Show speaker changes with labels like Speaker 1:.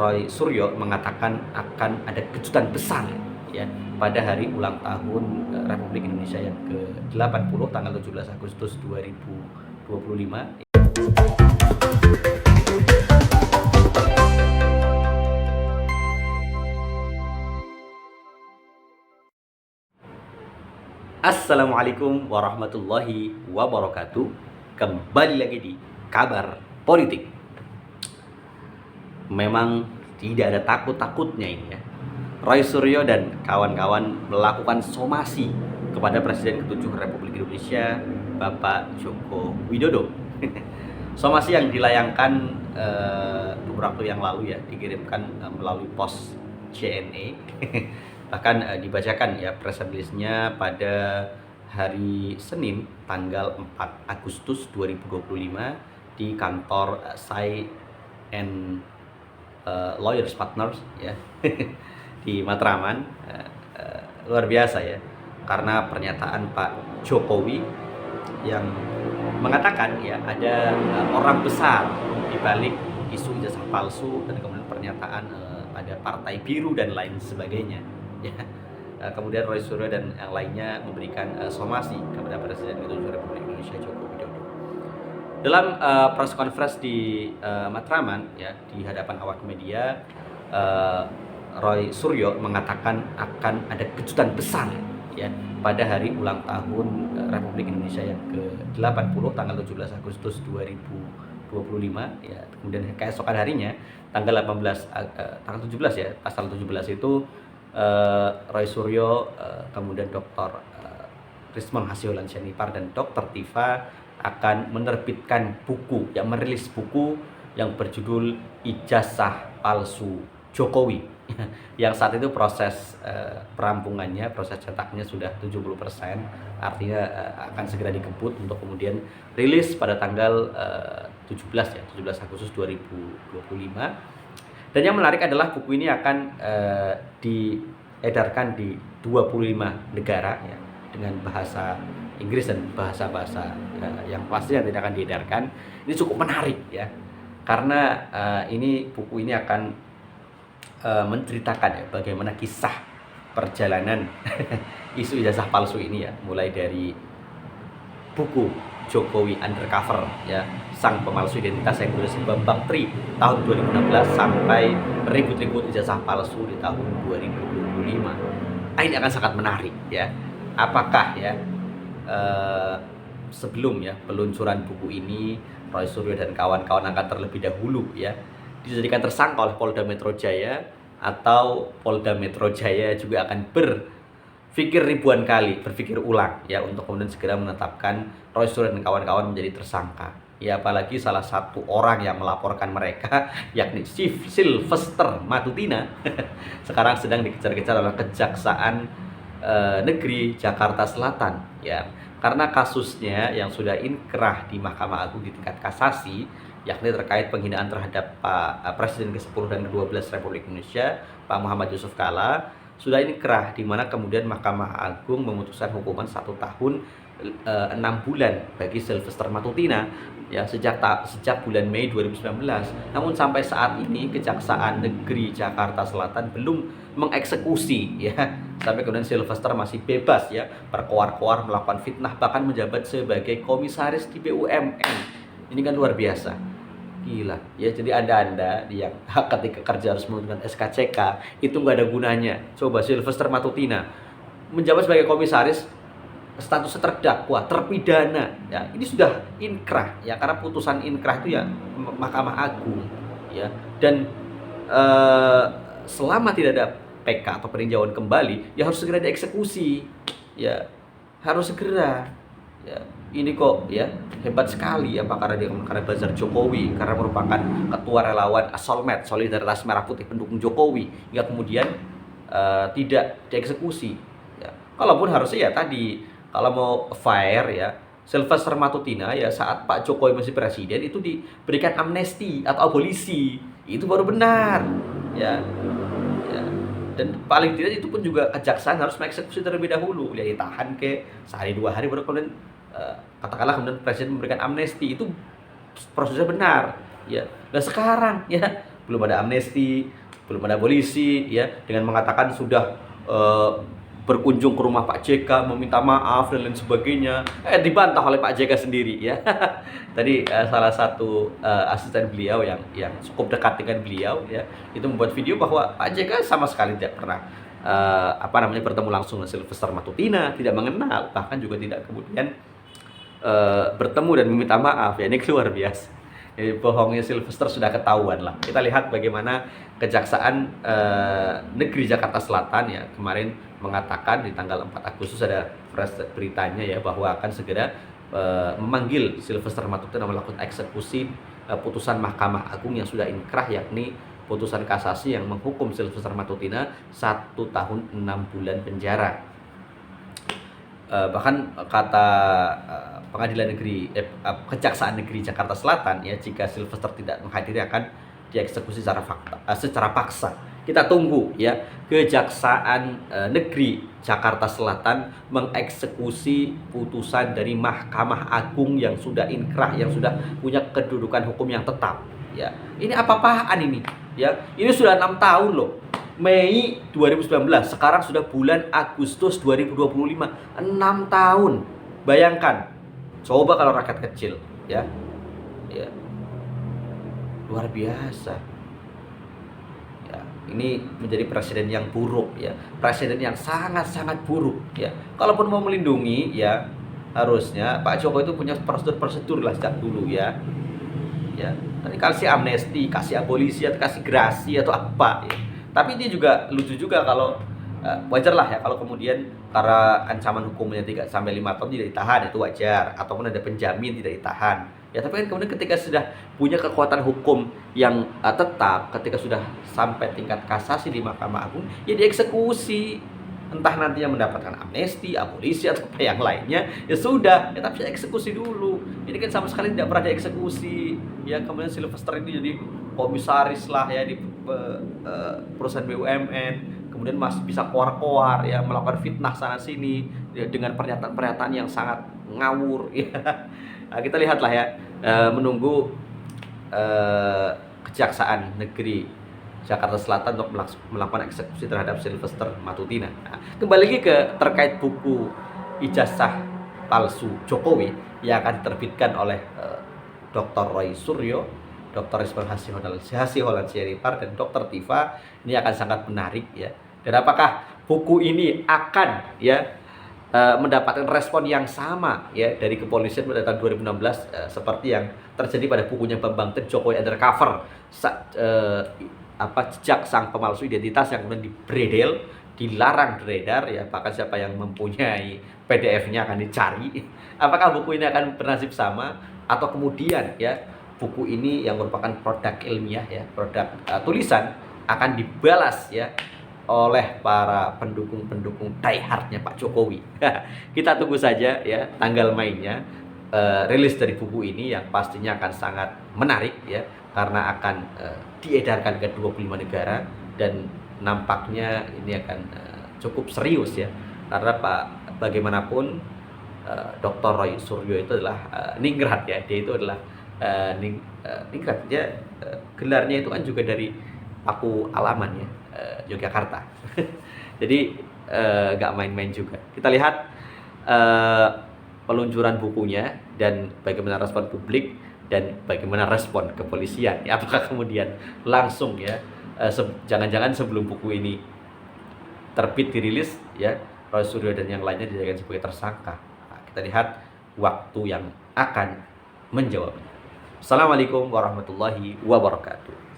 Speaker 1: Roy Suryo mengatakan akan ada kejutan besar ya pada hari ulang tahun Republik Indonesia yang ke-80 tanggal 17 Agustus 2025. Assalamualaikum warahmatullahi wabarakatuh. Kembali lagi di Kabar Politik. Memang tidak ada takut-takutnya ini ya. Roy Suryo dan kawan-kawan melakukan somasi kepada Presiden ke-7 Republik Indonesia, Bapak Joko Widodo. Somasi yang dilayangkan beberapa waktu yang lalu ya, dikirimkan melalui pos JNE. Bahkan dibacakan ya press release-nya pada hari Senin tanggal 4 Agustus 2025 di kantor Sai and Lawyers Partners ya di Matraman. Luar biasa ya, karena pernyataan Pak Jokowi yang mengatakan ya ada orang besar di balik isu ijazah palsu dan kemudian pernyataan ada partai biru dan lain sebagainya ya. Kemudian Roy Suryo dan yang lainnya memberikan somasi kepada Presiden ke-7 Republik Indonesia Joko Widodo. Dalam press conference di Matraman ya, di hadapan awak media, Roy Suryo mengatakan akan ada kejutan besar ya pada hari ulang tahun Republik Indonesia yang ke-80 tanggal 17 Agustus 2025 ya. Kemudian keesokan harinya tanggal 17 ya, pasal 17 itu Roy Suryo, kemudian Dr. Rismon Hasyolan Syanipar dan Dr. Tifa akan menerbitkan buku, yang merilis buku yang berjudul Ijazah Palsu Jokowi. Yang saat itu proses perampungannya, proses cetaknya sudah 70%, artinya akan segera dikebut untuk kemudian rilis pada tanggal 17 Agustus 2025. Dan yang menarik adalah buku ini akan diedarkan di 25 negara ya, dengan bahasa Inggris dan bahasa-bahasa yang pastinya tidak akan diedarkan. Ini cukup menarik ya, karena ini buku ini akan menceritakan ya bagaimana kisah perjalanan isu ijazah palsu ini ya, mulai dari buku Jokowi Undercover ya, sang pemalsu identitas yang ditulis Bambang Tri tahun 2016 sampai ribut-ribut ijazah palsu di tahun 2025. Ini akan sangat menarik ya. Apakah ya sebelum ya peluncuran buku ini Roy Suryo dan kawan-kawan akan terlebih dahulu ya dijadikan tersangka oleh Polda Metro Jaya, atau Polda Metro Jaya juga akan berpikir ribuan kali, berpikir ulang ya untuk kemudian segera menetapkan Roy Suryo dan kawan-kawan menjadi tersangka. Ya apalagi salah satu orang yang melaporkan mereka yakni Sylvester Matutina sekarang sedang dikejar-kejar oleh Kejaksaan Negeri Jakarta Selatan ya, karena kasusnya yang sudah inkrah di Mahkamah Agung di tingkat kasasi, yakni terkait penghinaan terhadap Pak Presiden ke-10 dan ke-12 Republik Indonesia, Pak Muhammad Yusuf Kalla, sudah inkrah, di mana kemudian Mahkamah Agung memutuskan hukuman 1 tahun 6 bulan bagi Sylvester Matutina ya sejak bulan Mei 2019. Namun sampai saat ini Kejaksaan Negeri Jakarta Selatan belum mengeksekusi ya, sampai kemudian Sylvester masih bebas ya berkoar-koar melakukan fitnah, bahkan menjabat sebagai komisaris di BUMN. Ini kan luar biasa, gila ya. Jadi anda yang ketika kerja harus menggunakan SKCK itu nggak ada gunanya. Coba Sylvester Matutina menjabat sebagai komisaris, statusnya terdakwa, terpidana ya, ini sudah inkrah ya, karena putusan inkrah itu ya Mahkamah Agung ya. Dan selama tidak ada PK atau peninjauan kembali ya harus segera dieksekusi ya, harus segera ya. Ini kok ya hebat sekali ya, karena Bazar Jokowi, karena merupakan ketua relawan Solmed, Solidaritas Merah Putih pendukung Jokowi, hingga kemudian tidak dieksekusi ya. Kalaupun harusnya ya tadi, kalau mau fair ya, Sylvester Matutina ya saat Pak Jokowi masih presiden itu diberikan amnesti atau abolisi, itu baru benar ya. Dan paling tidak itu pun juga kejaksaan harus mengeksekusi terlebih dahulu ya, ditahan ke sehari 2 hari baru kemudian katakanlah kemudian presiden memberikan amnesti, itu prosesnya benar ya. Nah sekarang ya belum ada amnesti, belum ada abolisi, ya, dengan mengatakan sudah berkunjung ke rumah Pak JK meminta maaf dan lain sebagainya, dibantah oleh Pak JK sendiri, ya. Tadi salah satu asisten beliau yang cukup dekat dengan beliau, ya, itu membuat video bahwa Pak JK sama sekali tidak pernah bertemu langsung dengan Sylvester Matutina, tidak mengenal, bahkan juga tidak kemudian bertemu dan meminta maaf, ya. Ini luar biasa. Jadi bohongnya Sylvester sudah ketahuan lah. Kita lihat bagaimana Kejaksaan Negeri Jakarta Selatan, ya, kemarin mengatakan di tanggal 4 Agustus ada press beritanya, ya, bahwa akan segera memanggil Sylvester Matutina melakukan eksekusi putusan Mahkamah Agung yang sudah inkrah, yakni putusan kasasi yang menghukum Sylvester Matutina 1 tahun 6 bulan penjara. Bahkan kata Pengadilan Negeri Kejaksaan Negeri Jakarta Selatan, ya, jika Sylvester tidak menghadiri akan dieksekusi secara paksa. Kita tunggu, ya, Kejaksaan Negeri Jakarta Selatan mengeksekusi putusan dari Mahkamah Agung yang sudah inkrah, yang sudah punya kedudukan hukum yang tetap, ya. Ini apa-apaan ini, ya? Ini sudah 6 tahun loh. Mei 2019, sekarang sudah bulan Agustus 2025, 6 tahun. Bayangkan, coba kalau rakyat kecil, ya, ya, luar biasa. Ya, ini menjadi presiden yang buruk, ya, presiden yang sangat-sangat buruk, ya. Kalaupun mau melindungi, ya, harusnya Pak Jokowi itu punya prosedur-prosedur lah sejak dulu, ya, ya. Tadi kasih amnesti, kasih abolisi, atau kasih grasi atau apa, ya. Tapi dia juga lucu juga kalau wajar lah, ya, kalau kemudian karena ancaman hukumnya 3 sampai 5 tahun tidak ditahan, itu wajar, ataupun ada penjamin tidak ditahan. Ya, tapi kan kemudian ketika sudah punya kekuatan hukum yang tetap, ketika sudah sampai tingkat kasasi di Mahkamah Agung, ya dieksekusi. Entah nantinya mendapatkan amnesti, abolisi, atau apa yang lainnya, ya sudah, ya, tapi eksekusi dulu. Ini kan sama sekali tidak pernah dieksekusi. Ya, kemudian Sylvester ini jadi komisaris lah, ya, di perusahaan BUMN, kemudian masih bisa koar-koar, ya, melakukan fitnah sana sini, ya, dengan pernyataan-pernyataan yang sangat ngawur, ya. Nah, kita lihatlah, ya, menunggu Kejaksaan Negeri Jakarta Selatan untuk melakukan eksekusi terhadap Sylvester Matutina. Nah, kembali lagi ke terkait buku ijazah palsu Jokowi yang akan diterbitkan oleh Dr. Roy Suryo, Dr. Ismail Hasyiholan Syarifar, dan Dr. Tifa. Ini akan sangat menarik, ya. Dan apakah buku ini akan, ya, mendapatkan respon yang sama, ya, dari kepolisian pada tahun 2016 seperti yang terjadi pada bukunya Bambang Tech, Jokowi Undercover, jejak sang pemalsu identitas, yang kemudian dibredel, dilarang beredar, ya, bahkan siapa yang mempunyai PDF-nya akan dicari. Apakah buku ini akan bernasib sama, atau kemudian, ya, buku ini yang merupakan produk ilmiah, ya, produk tulisan, akan dibalas, ya, oleh para pendukung-pendukung diehardnya Pak Jokowi. Kita tunggu saja, ya, tanggal mainnya, rilis dari buku ini yang pastinya akan sangat menarik, ya, karena akan diedarkan ke 25 negara, dan nampaknya ini akan cukup serius, ya, karena bagaimanapun Dr. Roy Suryo itu adalah ningrat, ya, dia itu adalah ningrat, dia gelarnya itu kan juga dari Paku Alaman, ya, Yogyakarta. Jadi gak main-main juga. Kita lihat peluncuran bukunya dan bagaimana respon publik dan bagaimana respon kepolisian. Ya, apakah kemudian langsung, ya, jangan-jangan sebelum buku ini terbit dirilis, ya, Roy Suryo dan yang lainnya dijadikan sebagai tersangka. Nah, kita lihat waktu yang akan menjawabnya. Assalamualaikum warahmatullahi wabarakatuh.